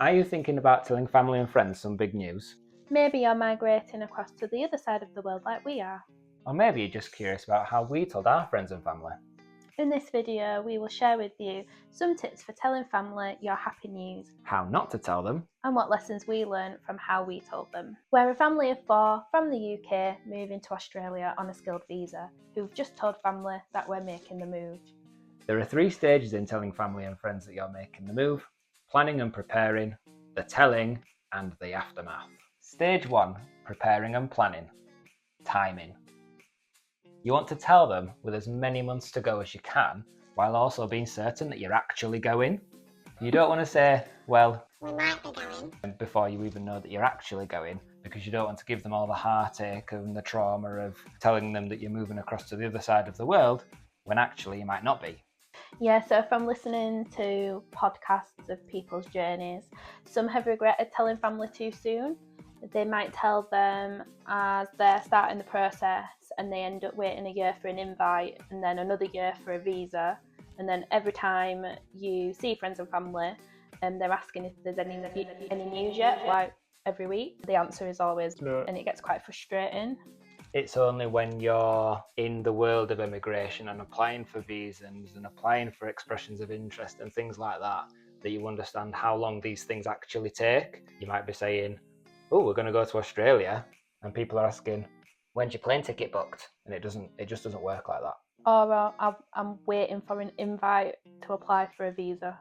Are you thinking about telling family and friends some big news? Maybe you're migrating across to the other side of the world like we are. Or maybe you're just curious about how we told our friends and family. In this video, we will share with you some tips for telling family your happy news, How not to tell them. and what lessons we learned from how we told them. We're a family of 4 from the UK moving to Australia on a skilled visa who've just told family that we're making the move. There are 3 stages in telling family and friends that you're making the move: planning and preparing, the telling, and the aftermath. Stage 1, preparing and planning. Timing. You want to tell them with as many months to go as you can, while also being certain that you're actually going. You don't want to say, well, we might be going, before you even know that you're actually going, because you don't want to give them all the heartache and the trauma of telling them that you're moving across to the other side of the world, when actually you might not be. Yeah, so from listening to podcasts of people's journeys, some have regretted telling family too soon. They might tell them as they're starting the process and they end up waiting a year for an invite and then another year for a visa. And then every time you see friends and family, they're asking if there's any news yet, like every week. The answer is always no, and it gets quite frustrating. It's only when you're in the world of immigration and applying for visas and applying for expressions of interest and things like that that you understand how long these things actually take. You might be saying, oh, we're going to go to Australia, and people are asking, when's your plane ticket booked? And it just doesn't work like that. Or I'm waiting for an invite to apply for a visa.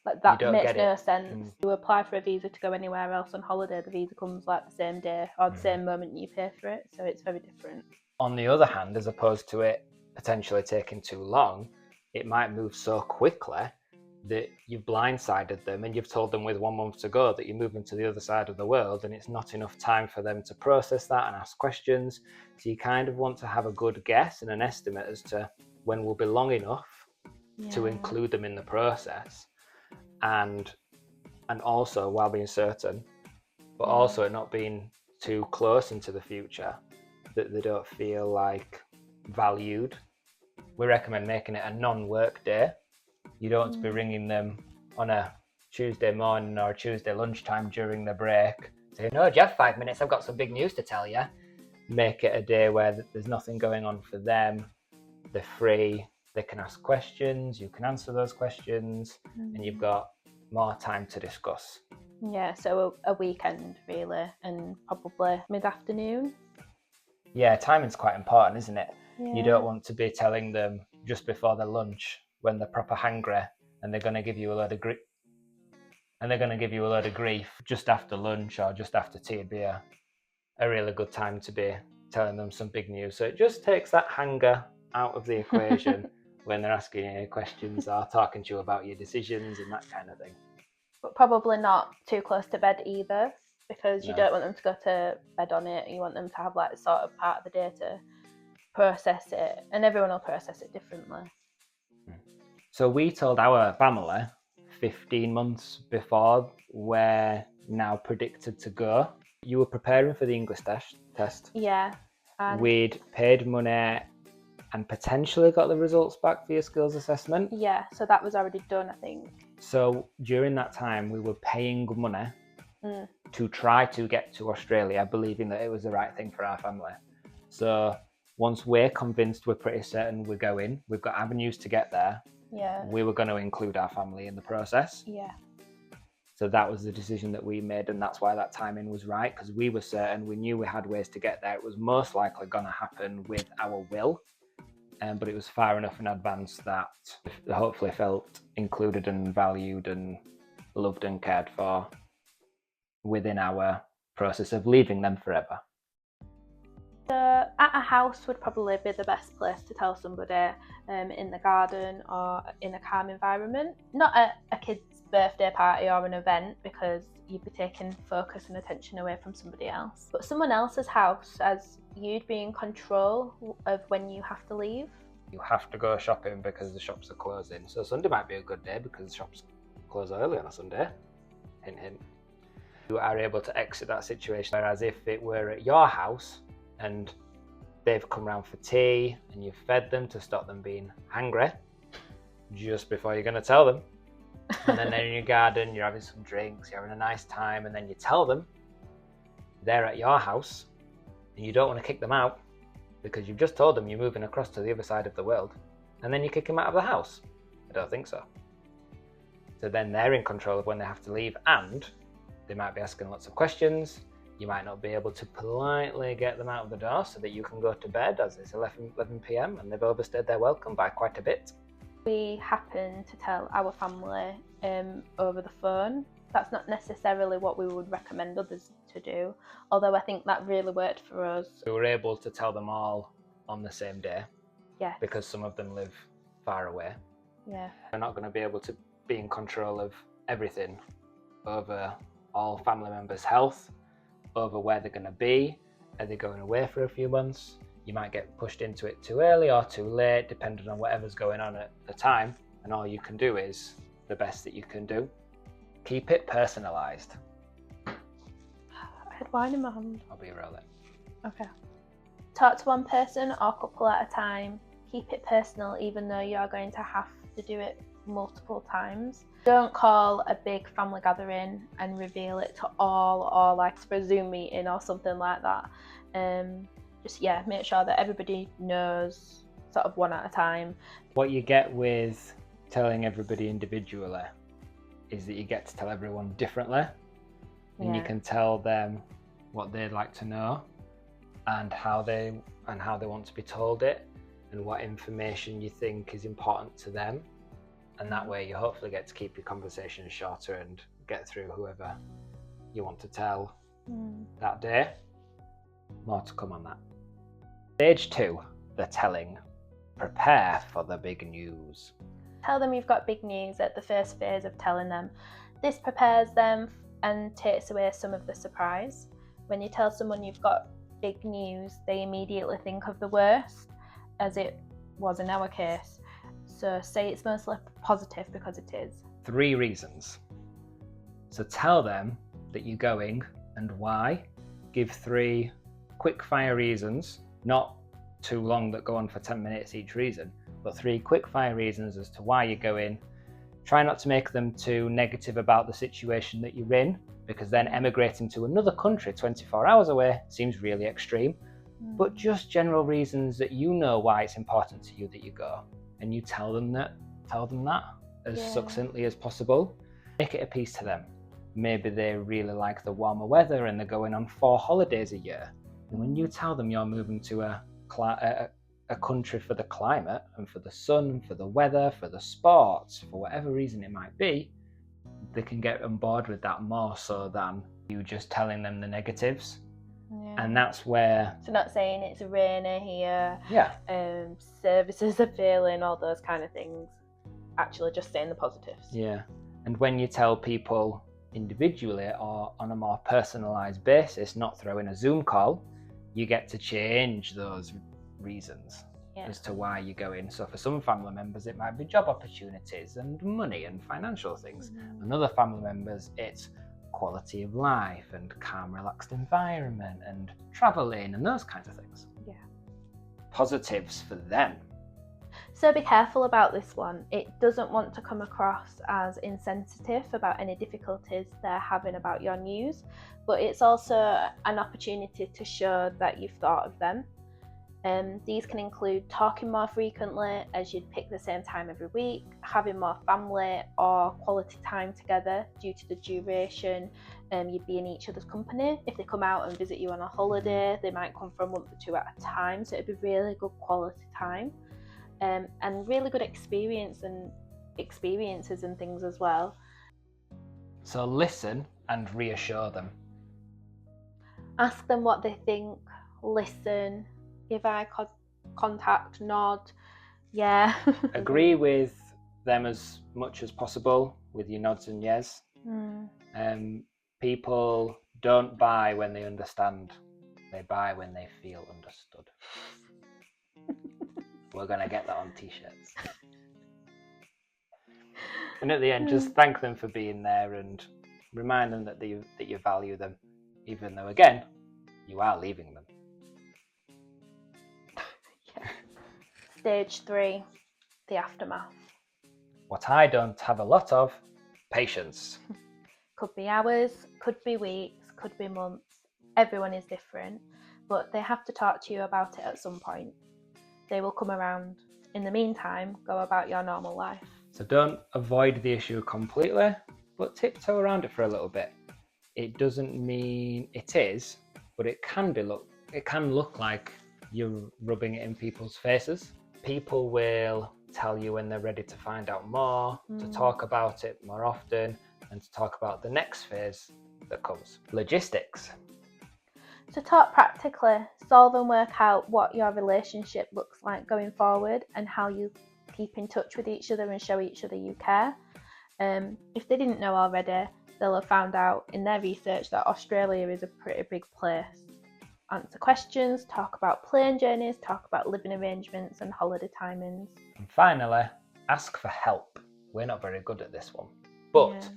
Like that makes no sense. You apply for a visa to go anywhere else on holiday, the visa comes like the same day or the same moment you pay for it, so it's very different. On the other hand, as opposed to it potentially taking too long, it might move so quickly that you've blindsided them and you've told them with 1 month to go that you're moving to the other side of the world, and it's not enough time for them to process that and ask questions. So you kind of want to have a good guess and an estimate as to when will be long enough to include them in the process, and also while being certain, but also it not being too close into the future that they don't feel like valued. We recommend making it a non-work day. You don't want to be ringing them on a Tuesday morning or a Tuesday lunchtime during the break saying, no, do you have 5 minutes? I've got some big news to tell you. Make it a day where there's nothing going on for them. They're free. They can ask questions. You can answer those questions, and you've got more time to discuss. Yeah, so a weekend really, and probably mid-afternoon. Yeah, timing's quite important, isn't it? Yeah. You don't want to be telling them just before their lunch when they're proper hangry and they're going to give you a load of grief just after lunch or just after tea. Would be a really good time to be telling them some big news. So it just takes that hanger out of the equation when they're asking you any questions or talking to you about your decisions and that kind of thing. But probably not too close to bed either, because you don't want them to go to bed on it. You want them to have like sort of part of the day to process it, and everyone will process it differently. So we told our family 15 months before we're now predicted to go. You were preparing for the English test. Yeah. We'd paid money and potentially got the results back for your skills assessment. Yeah, so that was already done, I think. So during that time, we were paying money to try to get to Australia, believing that it was the right thing for our family. So once we're convinced, we're pretty certain we're going, we've got avenues to get there. Yeah. We were going to include our family in the process. Yeah. So that was the decision that we made, and that's why that timing was right, because we were certain, we knew we had ways to get there. It was most likely going to happen with our will, but it was far enough in advance that they hopefully felt included and valued and loved and cared for within our process of leaving them forever. So at a house would probably be the best place to tell somebody, in the garden or in a calm environment. Not at a kid's birthday party or an event, because you'd be taking focus and attention away from somebody else. But someone else's house, as you'd be in control of when you have to leave. You have to go shopping because the shops are closing. So Sunday might be a good day because the shops close early on a Sunday. Hint, hint. You are able to exit that situation, whereas if it were at your house and they've come round for tea and you've fed them to stop them being hungry just before you're going to tell them, And then they're in your garden, you're having some drinks, you're having a nice time, and then you tell them they're at your house and you don't want to kick them out because you've just told them you're moving across to the other side of the world, and then you kick them out of the house. I don't think so. So then they're in control of when they have to leave, and they might be asking lots of questions. You might not be able to politely get them out of the door so that you can go to bed, as it's 11 p.m. and they've overstayed their welcome by quite a bit. We happen to tell our family over the phone. That's not necessarily what we would recommend others to do, although I think that really worked for us. We were able to tell them all on the same day. Yeah. Because some of them live far away. Yeah. They're not going to be able to be in control of everything, over all family members' health, over where they're going to be. Are they going away for a few months? You might get pushed into it too early or too late, depending on whatever's going on at the time. And all you can do is the best that you can do. Keep it personalised. I had wine in my hand. I'll be rolling. Okay. Talk to one person or couple at a time. Keep it personal, even though you are going to have to do it multiple times. Don't call a big family gathering and reveal it to all, or like for a Zoom meeting or something like that. Just make sure that everybody knows, sort of one at a time. What you get with telling everybody individually is that you get to tell everyone differently, and you can tell them what they'd like to know and how they want to be told it, and what information you think is important to them. And that way you hopefully get to keep your conversation shorter and get through whoever you want to tell that day. More to come on that. Stage 2, the telling. Prepare for the big news. Tell them you've got big news at the first phase of telling them. This prepares them and takes away some of the surprise. When you tell someone you've got big news, they immediately think of the worst, as it was in our case. So say it's mostly positive, because it is. 3 reasons. So tell them that you're going and why. Give 3 quick fire reasons, not too long that go on for 10 minutes each reason, but 3 quick fire reasons as to why you're going. Try not to make them too negative about the situation that you're in, because then emigrating to another country 24 hours away seems really extreme. But just general reasons that you know why it's important to you that you go, and you tell them that as succinctly as possible. Make it a piece to them. Maybe they really like the warmer weather and they're going on 4 holidays a year. And when you tell them you're moving to a country for the climate and for the sun, for the weather, for the sports, for whatever reason it might be, they can get on board with that more so than you just telling them the negatives. And that's where... So not saying it's rainy here, yeah, services are failing, all those kind of things. Actually just saying the positives. Yeah. And when you tell people individually or on a more personalised basis, not throwing a Zoom call, you get to change those reasons as to why you're going. So for some family members, it might be job opportunities and money and financial things. And other family members, it's quality of life and calm, relaxed environment and travelling and those kinds of things. Yeah. Positives for them. So be careful about this one. It doesn't want to come across as insensitive about any difficulties they're having about your news, but it's also an opportunity to show that you've thought of them. These can include talking more frequently, as you'd pick the same time every week, having more family or quality time together due to the duration you'd be in each other's company. If they come out and visit you on a holiday, they might come for a month or 2 at a time, so it'd be really good quality time. And really good experiences and things as well. So listen and reassure them. Ask them what they think, listen, give eye contact, nod, yeah. Agree with them as much as possible with your nods and yes. People don't buy when they understand, they buy when they feel understood. We're going to get that on t-shirts. And at the end, just thank them for being there and remind them that you value them, even though, again, you are leaving them. Stage 3, the aftermath. What I don't have a lot of Patience. Could be hours, could be weeks, could be months. Everyone is different, but they have to talk to you about it at some point. They will come around. In the meantime, go about your normal life. So don't avoid the issue completely, but tiptoe around it for a little bit. It doesn't mean it is, but it can look like you're rubbing it in people's faces. People will tell you when they're ready to find out more, to talk about it more often, and to talk about the next phase that comes. Logistics. To talk practically, solve and work out what your relationship looks like going forward and how you keep in touch with each other and show each other you care. If they didn't know already, they'll have found out in their research that Australia is a pretty big place. Answer questions, talk about plane journeys, talk about living arrangements and holiday timings. And finally, ask for help. We're not very good at this one, but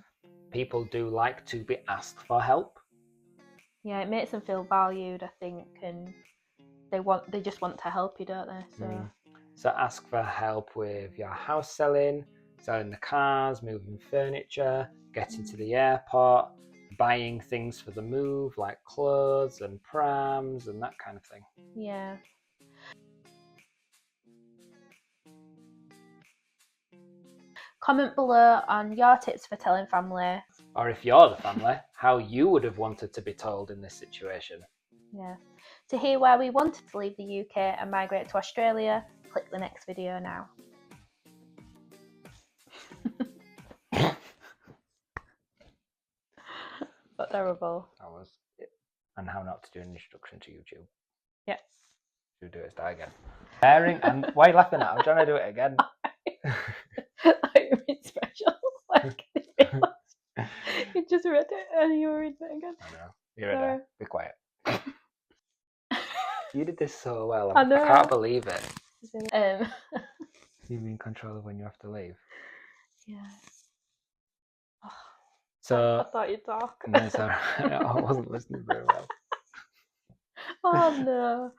people do like to be asked for help. Yeah, it makes them feel valued, I think, and they just want to help you, don't they? So ask for help with your house selling the cars, moving furniture, getting to the airport, buying things for the move like clothes and prams and that kind of thing. Yeah. Comment below on your tips for telling family. Or if you're the family, how you would have wanted to be told in this situation. Yeah. To hear where we wanted to leave the UK and migrate to Australia, click the next video now. But terrible. That was it. And how not to do an introduction to YouTube. Yeah. To do it, start again. Pairing and why are you laughing at? I'm trying to do it again. Like you're being special. Like you just read it and you were reading it again. I know. You're ready. Be quiet. You did this so well. I know. I can't believe it. You in control of when you have to leave. Yeah. So I thought you'd talk. No, sorry. I wasn't listening very well. Oh no.